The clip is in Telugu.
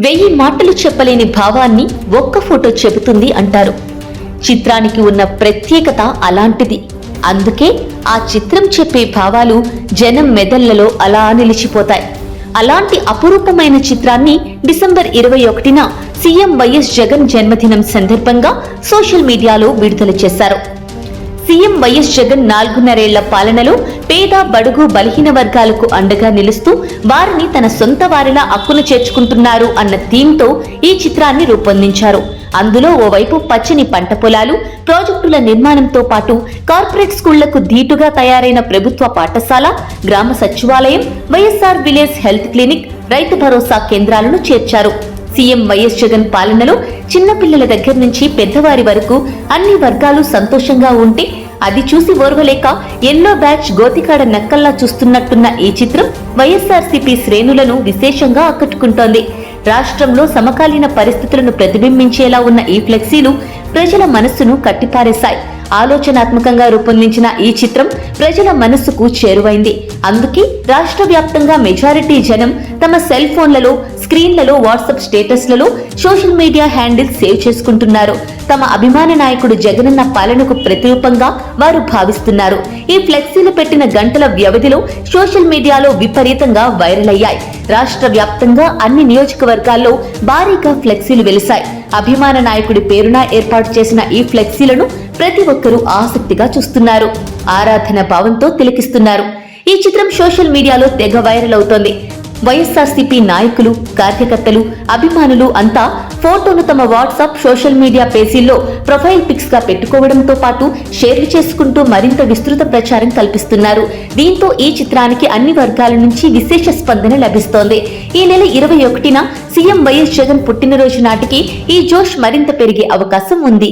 1000 మాటలు చెప్పలేని భావాన్ని ఒక్క ఫోటో చెబుతుంది అంటారు. చిత్రానికి ఉన్న ప్రత్యేకత అలాంటిది. అందుకే ఆ చిత్రం చెప్పే భావాలు జనం మెదళ్లలో అలా నిలిచిపోతాయి. అలాంటి అపురూపమైన చిత్రాన్ని డిసెంబర్ 21న సీఎం వైఎస్ జగన్ జన్మదినం సందర్భంగా సోషల్ మీడియాలో విడుదల చేశారు. సీఎం వైఎస్ జగన్ 4.5 ఏళ్ల పాలనలో పేద బడుగు బలహీన వర్గాలకు అండగా నిలుస్తూ వారిని తన సొంత వారిలా అక్కున చేర్చుకుంటున్నారు అన్న థీమ్తో ఈ చిత్రాన్ని రూపొందించారు. అందులో ఓవైపు పచ్చని పంట పొలాలు, ప్రాజెక్టుల నిర్మాణంతో పాటు కార్పొరేట్ స్కూళ్లకు ధీటుగా తయారైన ప్రభుత్వ పాఠశాల, గ్రామ సచివాలయం, YSR village health clinic, Rythu Bharosa కేంద్రాలను చేర్చారు. సీఎం వైఎస్ జగన్ పాలనలో చిన్నపిల్లల దగ్గర నుంచి పెద్దవారి వరకు అన్ని వర్గాలు సంతోషంగా ఉంటే అది చూసి ఓర్వలేక ఎల్లో బ్యాచ్ గోతికాడ నక్కల్లా చూస్తున్నట్టున్న ఈ చిత్రం వైఎస్ఆర్సీపీ శ్రేణులను విశేషంగా ఆకట్టుకుంటోంది. రాష్ట్రంలో సమకాలీన పరిస్థితులను ప్రతిబింబించేలా ఉన్న ఈ ఫ్లెక్సీలు ప్రజల మనస్సును కట్టిపారేశాయి. ఆలోచనాత్మకంగా రూపొందించిన ఈ చిత్రం ప్రజల మనస్సుకు చేరువైంది. అందుకే రాష్ట్ర వ్యాప్తంగా మెజారిటీ జనం తమ సెల్ ఫోన్లలో, స్క్రీన్లలో, వాట్సాప్ స్టేటస్లలో, సోషల్ మీడియా హ్యాండిల్స్ సేవ్ చేసుకుంటున్నారు. తమ అభిమాన నాయకుడు జగనన్న పాలనకు ప్రతిరూపంగా వారు భావిస్తున్నారు. ఈ ఫ్లెక్సీలు పెట్టిన గంటల వ్యవధిలో సోషల్ మీడియాలో విపరీతంగా వైరల్ అయ్యాయి. రాష్ట్ర వ్యాప్తంగా అన్ని నియోజకవర్గాల్లో భారీగా ఫ్లెక్సీలు వెలిశాయి. అభిమాన నాయకుడి పేరున ఏర్పాటు చేసిన ఈ ఫ్లెక్సీలను ప్రతి ఒక్కరూ ఆసక్తిగా చూస్తున్నారు. ఆరాధన భావంతో తిలకిస్తున్నారు. ఈ చిత్రం సోషల్ మీడియాలో తెగ వైరల్ అవుతోంది. వైఎస్ఆర్సీపీ నాయకులు, కార్యకర్తలు, అభిమానులు అంతా ఫోటోను తమ వాట్సాప్, సోషల్ మీడియా పేజీల్లో ప్రొఫైల్ పిక్స్ గా పెట్టుకోవడంతో పాటు షేర్లు చేసుకుంటూ మరింత విస్తృత ప్రచారం కల్పిస్తున్నారు. దీంతో ఈ చిత్రానికి అన్ని వర్గాల నుంచి విశేష స్పందన లభిస్తోంది. ఈ నెల 21న సీఎం వైఎస్ జగన్ పుట్టినరోజు నాటికి ఈ జోష్ మరింత పెరిగే అవకాశం ఉంది.